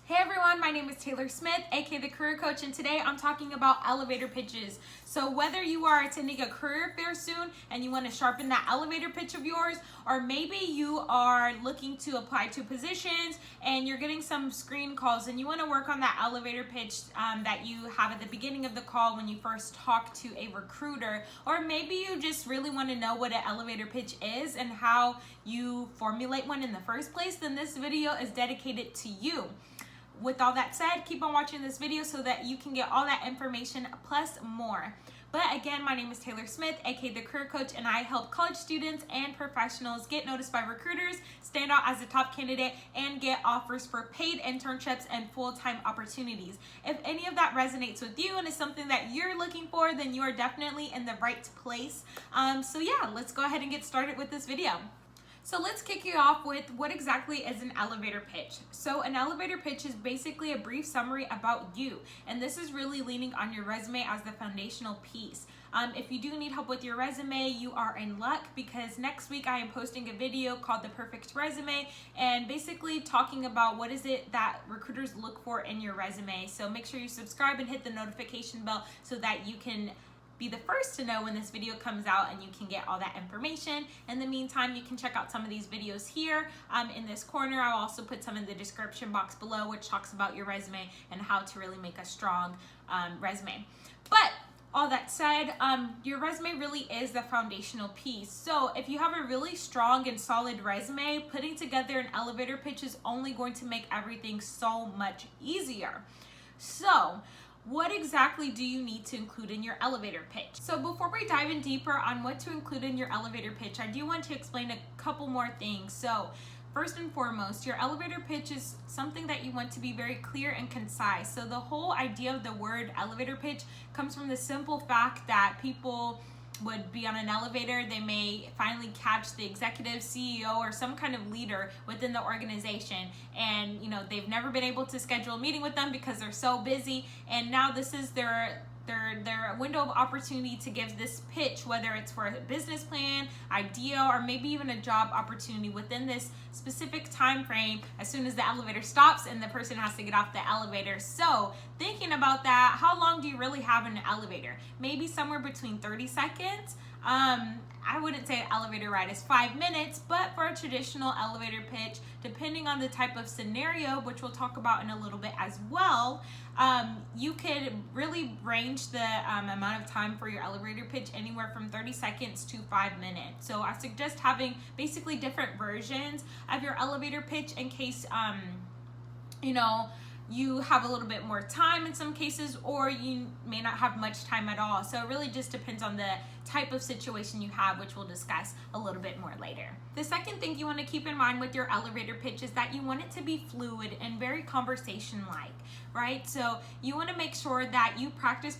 Hey everyone, my name is Taylor Smith, aka the Career Coach, and today I'm talking about elevator pitches. So whether you are attending a career fair soon and you want to sharpen that elevator pitch of yours, or maybe you are looking to apply to positions and you're getting some screen calls and you want to work on that elevator pitch that you have at the beginning of the call when you first talk to a recruiter, or maybe you just really want to know what an elevator pitch is and how you formulate one in the first place, then this video is dedicated to you. With all that said, keep on watching this video so that you can get all that information plus more. But again, my name is Taylor Smith, aka the Career Coach, and I help college students and professionals get noticed by recruiters, stand out as a top candidate, and get offers for paid internships and full-time opportunities. If any of that resonates with you and is something that you're looking for, then you are definitely in the right place. So yeah, let's go ahead and get started with this video. So let's kick you off with what exactly is an elevator pitch. So an elevator pitch is basically a brief summary about you, and this is really leaning on your resume as the foundational piece. If you do need help with your resume, you are in luck, because next week I am posting a video called The Perfect Resume, and basically talking about what is it that recruiters look for in your resume. So make sure you subscribe and hit the notification bell so that you can be the first to know when this video comes out and you can get all that information. In the meantime, you can check out some of these videos here in this corner. I'll also put some in the description box below, which talks about your resume and how to really make a strong resume. But all that said, your resume really is the foundational piece. So if you have a really strong and solid resume, putting together an elevator pitch is only going to make everything so much easier. So what exactly do you need to include in your elevator pitch? So before we dive in deeper on what to include in your elevator pitch, I do want to explain a couple more things. So first and foremost, your elevator pitch is something that you want to be very clear and concise. So the whole idea of the word elevator pitch comes from the simple fact that people would be on an elevator, they may finally catch the executive, CEO, or some kind of leader within the organization, and they've never been able to schedule a meeting with them because they're so busy, and now this is their window of opportunity to give this pitch, whether it's for a business plan, idea, or maybe even a job opportunity within this specific time frame as soon as the elevator stops and the person has to get off the elevator. So thinking about that, how long do you really have in an elevator? Maybe somewhere between 30 seconds. I wouldn't say an elevator ride is 5 minutes, but for a traditional elevator pitch, depending on the type of scenario, which we'll talk about in a little bit as well, you could really range the amount of time for your elevator pitch anywhere from 30 seconds to 5 minutes. So I suggest having basically different versions of your elevator pitch in case, you have a little bit more time in some cases, or you may not have much time at all. So it really just depends on the type of situation you have, which we'll discuss a little bit more later. The second thing you want to keep in mind with your elevator pitch is that you want it to be fluid and very conversation-like, right? So you want to make sure that you practice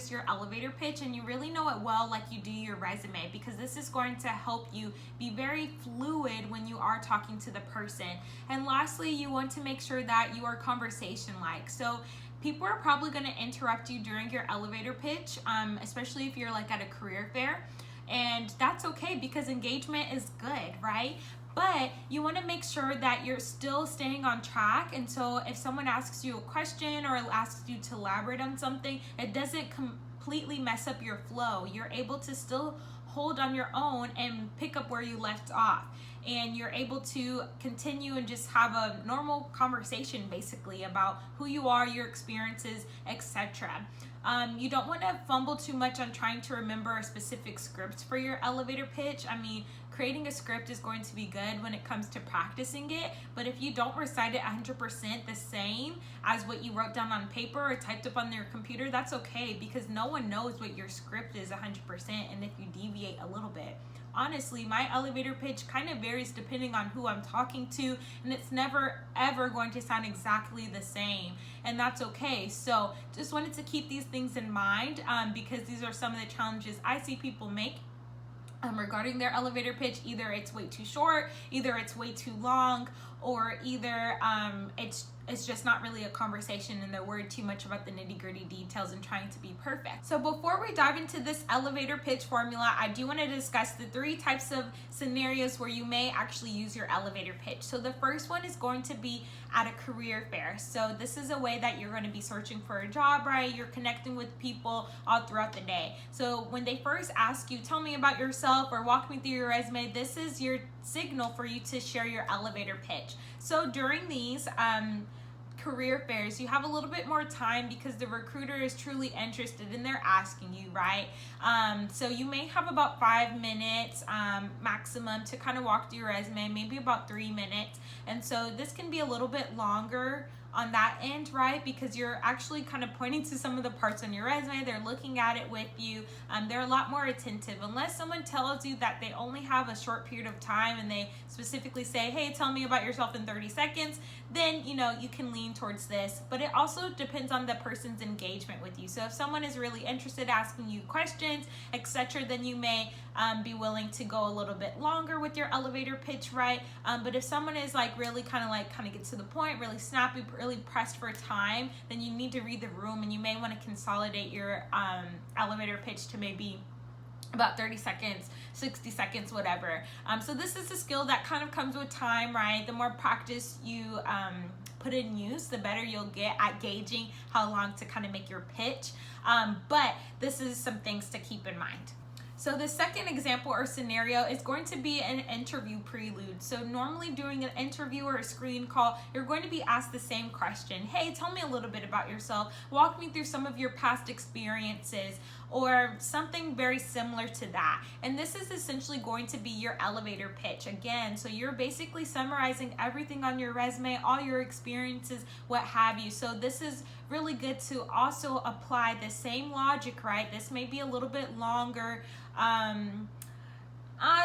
your elevator pitch, and you really know it well like you do your resume, because this is going to help you be very fluid when you are talking to the person. And lastly, you want to make sure that you are conversation-like. So people are probably going to interrupt you during your elevator pitch, especially if you're like at a career fair, and that's okay because engagement is good, right? But you want to make sure that you're still staying on track, and so if someone asks you a question or asks you to elaborate on something, it doesn't completely mess up your flow. You're able to still hold on your own and pick up where you left off, and you're able to continue and just have a normal conversation basically about who you are, your experiences, etc. You don't want to fumble too much on trying to remember a specific script for your elevator pitch. I mean, creating a script is going to be good when it comes to practicing it, but if you don't recite it 100% the same as what you wrote down on paper or typed up on your computer, that's okay, because no one knows what your script is 100%, and if you deviate a little bit. Honestly, my elevator pitch kind of varies depending on who I'm talking to, and it's never ever going to sound exactly the same, and that's okay. So just wanted to keep these things in mind, because these are some of the challenges I see people make regarding their elevator pitch. Either it's way too short, either it's way too long, or either it's just not really a conversation and they're worried too much about the nitty-gritty details and trying to be perfect. So before we dive into this elevator pitch formula, I do want to discuss the 3 types of scenarios where you may actually use your elevator pitch. So the first one is going to be at a career fair. So this is a way that you're going to be searching for a job, right? You're connecting with people all throughout the day. So when they first ask you, tell me about yourself or walk me through your resume, this is your signal for you to share your elevator pitch. So during these career fairs, you have a little bit more time because the recruiter is truly interested and they're asking you, right? So you may have about 5 minutes maximum to kind of walk through your resume, maybe about 3 minutes. And so this can be a little bit longer on that end, right? Because you're actually kind of pointing to some of the parts on your resume. They're looking at it with you. They're a lot more attentive. Unless someone tells you that they only have a short period of time and they specifically say, hey, tell me about yourself in 30 seconds, then, you know, you can lean towards this. But it also depends on the person's engagement with you. So if someone is really interested, asking you questions, etc., then you may be willing to go a little bit longer with your elevator pitch, right? But if someone is like really kind of get to the point, really snappy, really pressed for time, then you need to read the room and you may want to consolidate your elevator pitch to maybe about 30 seconds, 60 seconds, whatever. So this is a skill that kind of comes with time, right? The more practice you put in use, the better you'll get at gauging how long to kind of make your pitch. But this is some things to keep in mind. So the second example or scenario is going to be an interview prelude. So normally during an interview or a screen call, you're going to be asked the same question. Hey, tell me a little bit about yourself. Walk me through some of your past experiences or something very similar to that. And this is essentially going to be your elevator pitch again. So you're basically summarizing everything on your resume, all your experiences, what have you. So this is really good to also apply the same logic, right? This may be a little bit longer.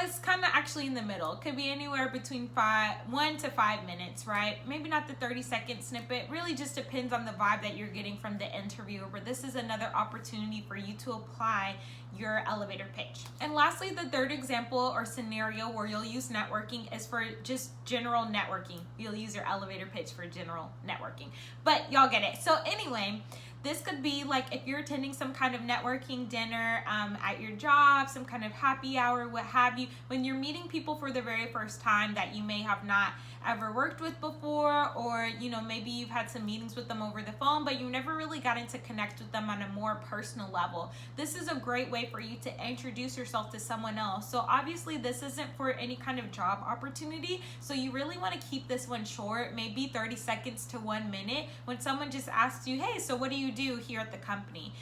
It's kind of actually in the middle. It could be anywhere between 1 to 5 minutes, right? Maybe not the 30-second snippet. Really just depends on the vibe that you're getting from the interviewer. But this is another opportunity for you to apply your elevator pitch. And lastly, the third example or scenario where you'll use networking is for just general networking. You'll use your elevator pitch for general networking. But y'all get it. So anyway, this could be like if you're attending some kind of networking dinner at your job, some kind of happy hour, what have you, when you're meeting people for the very first time that you may have not ever worked with before, or you know, maybe you've had some meetings with them over the phone, but you never really gotten to connect with them on a more personal level. This is a great way for you to introduce yourself to someone else. So obviously this isn't for any kind of job opportunity, so you really want to keep this one short, maybe 30 seconds to 1 minute. When someone just asks you, hey, so what do you do here at the company?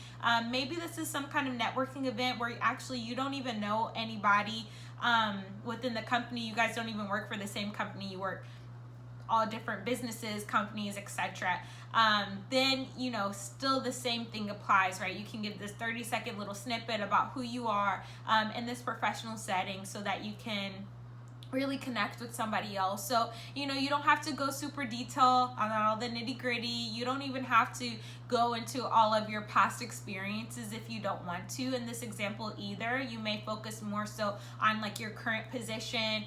Maybe this is some kind of networking event where actually you don't even know anybody within the company. You guys don't even work for the same company. You work all different businesses, companies, etc. Then, you know, still the same thing applies, right? You can give this 30-second little snippet about who you are in this professional setting so that you can really connect with somebody else. So, you know, you don't have to go super detailed on all the nitty gritty. You don't even have to go into all of your past experiences if you don't want to in this example either. You may focus more so on like your current position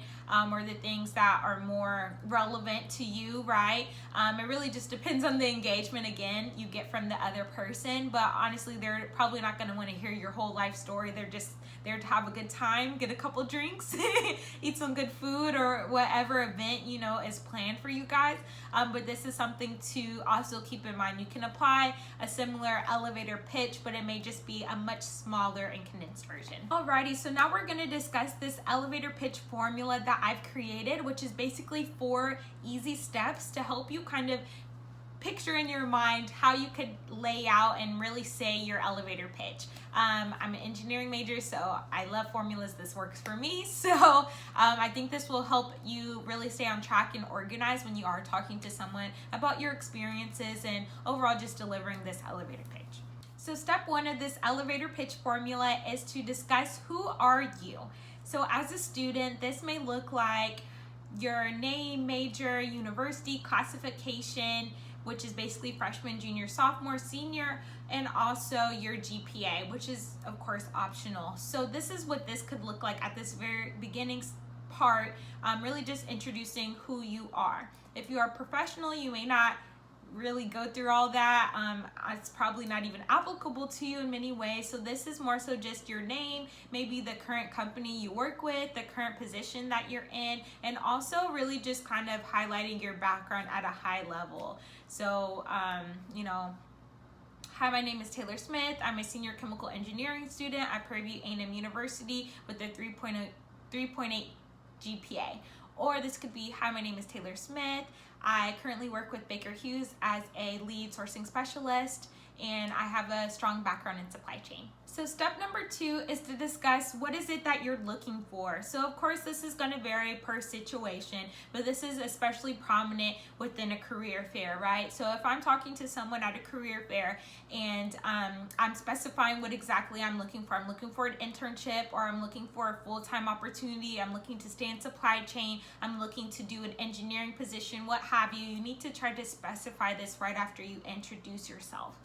or the things that are more relevant to you, right? It really just depends on the engagement, again, you get from the other person. But honestly, they're probably not going to want to hear your whole life story. They're just there to have a good time, get a couple drinks, eat some good food, or whatever event, you know, is planned for you guys. But this is something to also keep in mind. You can apply a similar elevator pitch, but it may just be a much smaller and condensed version. Alrighty, so now we're going to discuss this elevator pitch formula that I've created, which is basically 4 easy steps to help you kind of picture in your mind how you could lay out and really say your elevator pitch. I'm an engineering major, so I love formulas. This works for me. So I think this will help you really stay on track and organized when you are talking to someone about your experiences and overall just delivering this elevator pitch. So step 1 of this elevator pitch formula is to discuss who are you. So as a student, this may look like your name, major, university, classification, which is basically freshman, junior, sophomore, senior, and also your GPA, which is of course optional. So this is what this could look like at this very beginning part, really just introducing who you are. If you are professional, you may not really go through all that. It's probably not even applicable to you in many ways. So this is more so just your name, maybe the current company you work with, the current position that you're in, and also really just kind of highlighting your background at a high level. So, hi, my name is Taylor Smith. I'm a senior chemical engineering student at Prairie View A&M University with a 3.8 GPA. Or this could be, hi, my name is Taylor Smith. I currently work with Baker Hughes as a lead sourcing specialist, and I have a strong background in supply chain. So step number 2 is to discuss what is it that you're looking for. So of course this is going to vary per situation, but this is especially prominent within a career fair, right? So if I'm talking to someone at a career fair and I'm specifying what exactly I'm looking for an internship, or I'm looking for a full-time opportunity, I'm looking to stay in supply chain, I'm looking to do an engineering position, what have you, you need to try to specify this right after you introduce yourself.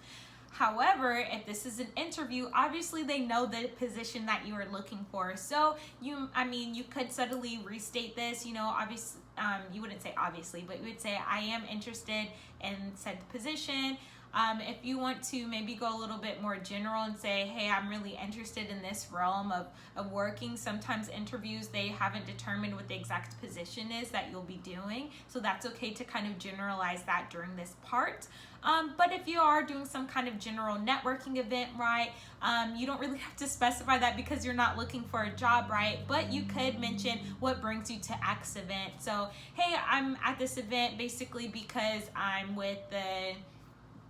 However, if this is an interview, obviously they know the position that you are looking for. So you could subtly restate this, obviously, you wouldn't say obviously, but you would say, I am interested in said position. If you want to maybe go a little bit more general and say, hey, I'm really interested in this realm of working. Sometimes interviews, they haven't determined what the exact position is that you'll be doing. So that's okay to kind of generalize that during this part. But if you are doing some kind of general networking event, right, you don't really have to specify that because you're not looking for a job, right? But you could mention what brings you to X event. So, hey, I'm at this event basically because I'm with the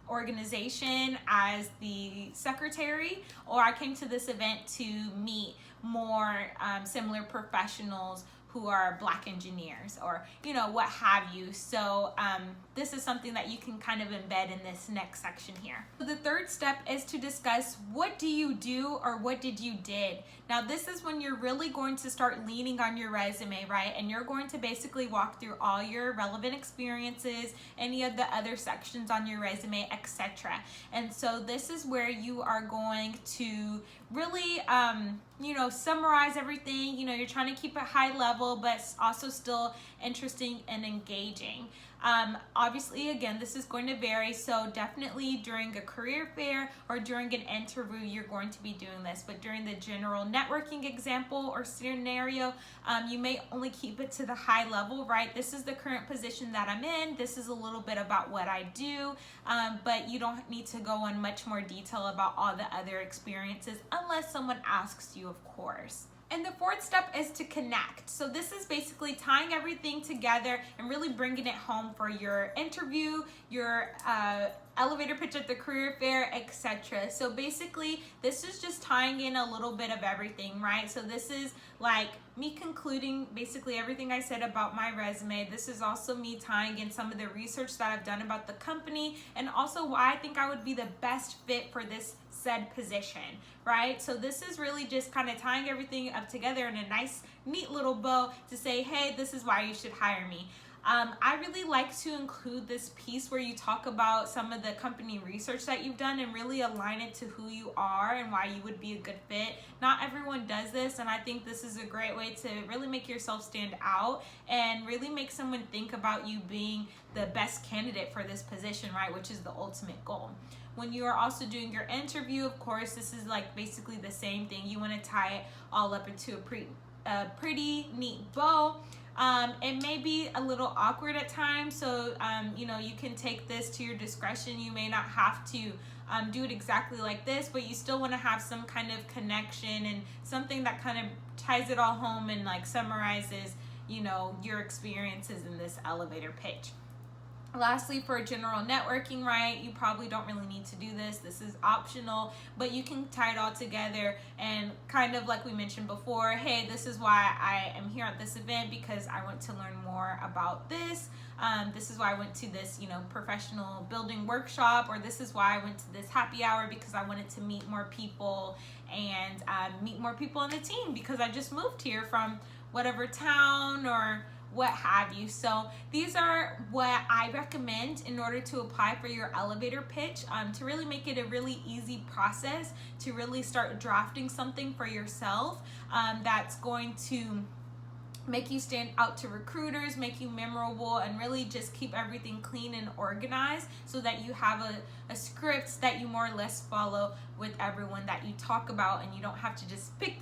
organization as the secretary, or I came to this event to meet more similar professionals who are Black engineers, or what have you. So this is something that you can kind of embed in this next section here. So the third step is to discuss, what do you do, or what did you did? Now this is when you're really going to start leaning on your resume, right? And you're going to basically walk through all your relevant experiences, any of the other sections on your resume, etc. And so this is where you are going to really summarize everything. You're trying to keep it high level, but also still interesting and engaging. Obviously, again, this is going to vary, so definitely during a career fair or during an interview, you're going to be doing this. But during the general networking example or scenario, you may only keep it to the high level, right? This is the current position that I'm in. This is a little bit about what I do, but you don't need to go in much more detail about all the other experiences unless someone asks you, of course. And the fourth step is to connect. So this is basically tying everything together and really bringing it home for your interview, your elevator pitch at the career fair, etc. So basically, this is just tying in a little bit of everything, right? So this is like me concluding basically everything I said about my resume. This is also me tying in some of the research that I've done about the company, and also why I think I would be the best fit for this said position, right? So this is really just kind of tying everything up together in a nice, neat little bow to say, hey, this is why you should hire me. I really like to include this piece where you talk about some of the company research that you've done and really align it to who you are and why you would be a good fit. Not everyone does this, and I think this is a great way to really make yourself stand out and really make someone think about you being the best candidate for this position, right? Which is the ultimate goal. When you are also doing your interview, of course, this is like basically the same thing. You want to tie it all up into a pretty neat bow. It may be a little awkward at times, so you can take this to your discretion. You may not have to do it exactly like this, but you still want to have some kind of connection and something that kind of ties it all home and like summarizes your experiences in this elevator pitch. Lastly, for general networking, right, you probably don't really need to do this. This is optional, but you can tie it all together and kind of like we mentioned before, hey, this is why I am here at this event because I want to learn more about this. This is why I went to this, professional building workshop, or this is why I went to this happy hour because I wanted to meet more people and meet more people on the team because I just moved here from whatever town or what have you. So these are what I recommend in order to apply for your elevator pitch, to really make it a really easy process to really start drafting something for yourself that's going to make you stand out to recruiters, make you memorable, and really just keep everything clean and organized so that you have a script that you more or less follow with everyone that you talk about, and you don't have to just pick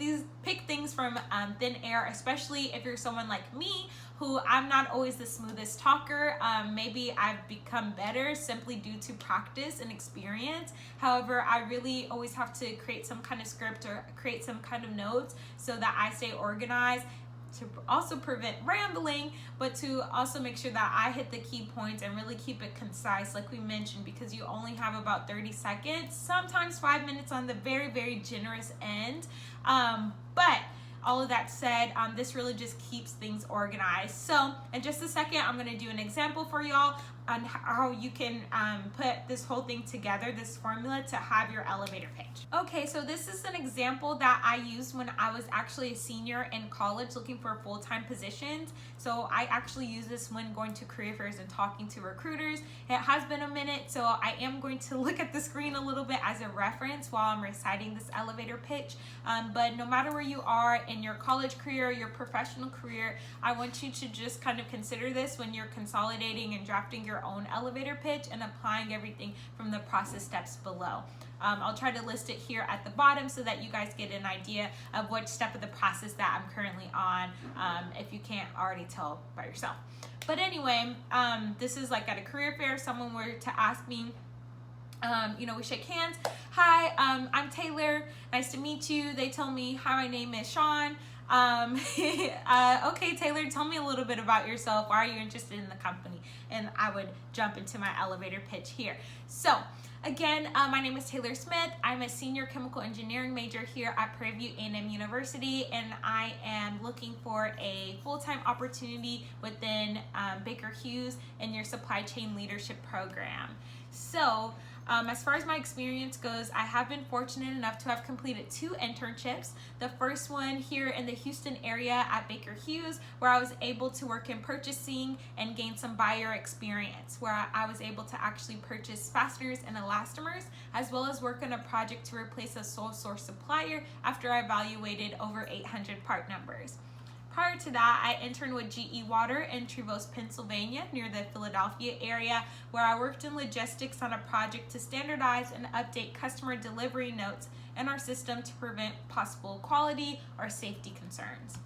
things from thin air, especially if you're someone like me who I'm not always the smoothest talker. Maybe I've become better simply due to practice and experience. However, I really always have to create some kind of script or create some kind of notes so that I stay organized, to also prevent rambling, but to also make sure that I hit the key points and really keep it concise, like we mentioned, because you only have about 30 seconds, sometimes 5 minutes on the very, very generous end. But all of that said, this really just keeps things organized. So in just a second, I'm going to do an example for y'all on how you can put this whole thing together, this formula to have your elevator pitch. Okay, so this is an example that I used when I was actually a senior in college looking for full-time positions. So I actually use this when going to career fairs and talking to recruiters. It has been a minute, so I am going to look at the screen a little bit as a reference while I'm reciting this elevator pitch. But no matter where you are in your college career, your professional career, I want you to just kind of consider this when you're consolidating and drafting your own elevator pitch and applying everything from the process steps below. I'll try to list it here at the bottom so that you guys get an idea of which step of the process that I'm currently on, if you can't already tell by yourself. But anyway, this is like at a career fair, someone were to ask me, we shake hands. Hi, I'm Taylor. Nice to meet you. They tell me, hi, my name is Sean. Okay, Taylor, tell me a little bit about yourself. Why are you interested in the company? And I would jump into my elevator pitch here. So again, my name is Taylor Smith. I'm a senior chemical engineering major here at Prairie View A&M University, and I am looking for a full-time opportunity within Baker Hughes in your supply chain leadership program. So as far as my experience goes, I have been fortunate enough to have completed 2 internships. The first one here in the Houston area at Baker Hughes, where I was able to work in purchasing and gain some buyer experience, where I was able to actually purchase fasteners and elastomers, as well as work on a project to replace a sole source supplier after I evaluated over 800 part numbers. Prior to that, I interned with GE Water in Trevose, Pennsylvania, near the Philadelphia area, where I worked in logistics on a project to standardize and update customer delivery notes in our system to prevent possible quality or safety concerns.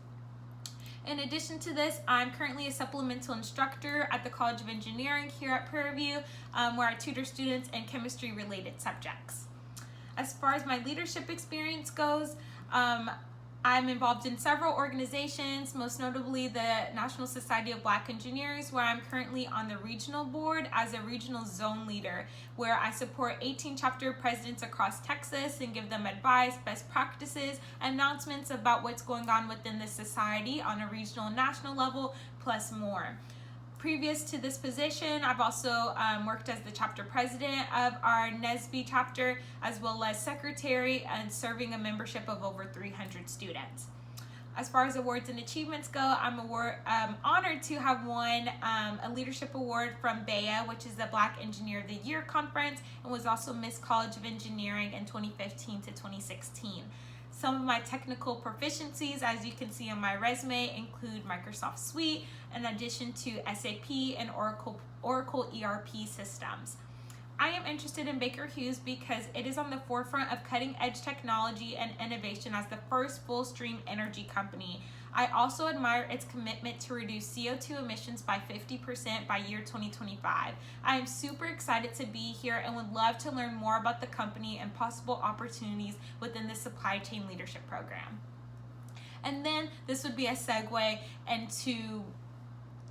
In addition to this, I'm currently a supplemental instructor at the College of Engineering here at Prairie View, where I tutor students in chemistry-related subjects. As far as my leadership experience goes, I'm involved in several organizations, most notably the National Society of Black Engineers, where I'm currently on the regional board as a regional zone leader, where I support 18 chapter presidents across Texas and give them advice, best practices, announcements about what's going on within the society on a regional and national level, plus more. Previous to this position, I've also worked as the chapter president of our NSBE chapter, as well as secretary, and serving a membership of over 300 students. As far as awards and achievements go, I'm honored to have won a leadership award from BEA, which is the Black Engineer of the Year conference, and was also Miss College of Engineering in 2015 to 2016. Some of my technical proficiencies, as you can see on my resume, include Microsoft Suite, in addition to SAP and Oracle ERP systems. I am interested in Baker Hughes because it is on the forefront of cutting-edge technology and innovation as the first full-stream energy company. I also admire its commitment to reduce CO2 emissions by 50% by year 2025. I am super excited to be here and would love to learn more about the company and possible opportunities within the supply chain leadership program. And then this would be a segue into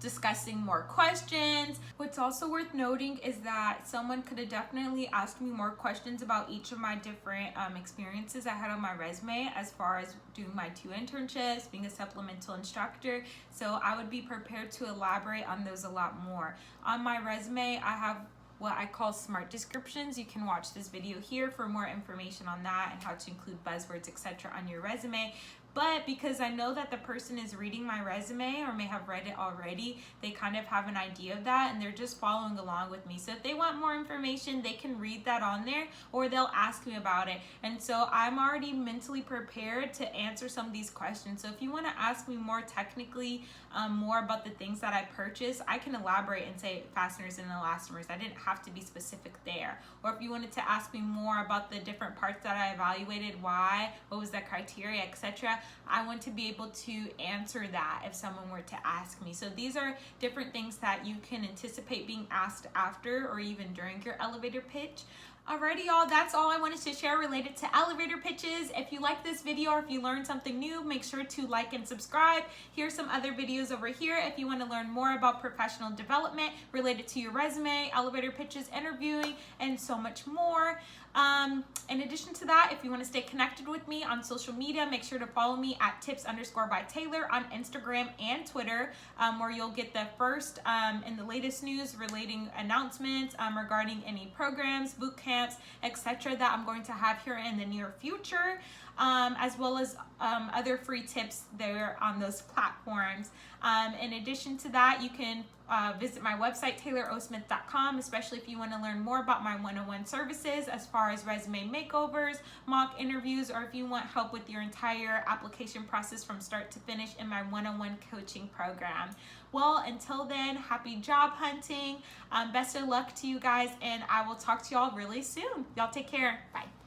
discussing more questions. What's also worth noting is that someone could have definitely asked me more questions about each of my different experiences I had on my resume, as far as doing my 2 internships, being a supplemental instructor. So I would be prepared to elaborate on those a lot more. On my resume, I have what I call SMART descriptions. You can watch this video here for more information on that and how to include buzzwords, etc. on your resume. But because I know that the person is reading my resume or may have read it already, they kind of have an idea of that and they're just following along with me. So if they want more information, they can read that on there or they'll ask me about it. And so I'm already mentally prepared to answer some of these questions. So if you want to ask me more technically, more about the things that I purchased, I can elaborate and say fasteners and elastomers. I didn't have to be specific there. Or if you wanted to ask me more about the different parts that I evaluated, why, what was the criteria, etc., I want to be able to answer that if someone were to ask me. So these are different things that you can anticipate being asked after or even during your elevator pitch. Alrighty, y'all, that's all I wanted to share related to elevator pitches. If you like this video or if you learned something new, make sure to like and subscribe. Here's some other videos over here if you want to learn more about professional development related to your resume, elevator pitches, interviewing, and so much more. In addition to that, if you want to stay connected with me on social media, make sure to follow me at tips_by_Taylor on Instagram and Twitter, where you'll get the first and the latest news relating announcements regarding any programs, boot camps, etc. that I'm going to have here in the near future, as well as other free tips there on those platforms. In addition to that, you can visit my website, taylorosmith.com, especially if you want to learn more about my one-on-one services as far as resume makeovers, mock interviews, or if you want help with your entire application process from start to finish in my one-on-one coaching program. Well, until then, happy job hunting. Best of luck to you guys, and I will talk to y'all really soon. Y'all take care. Bye.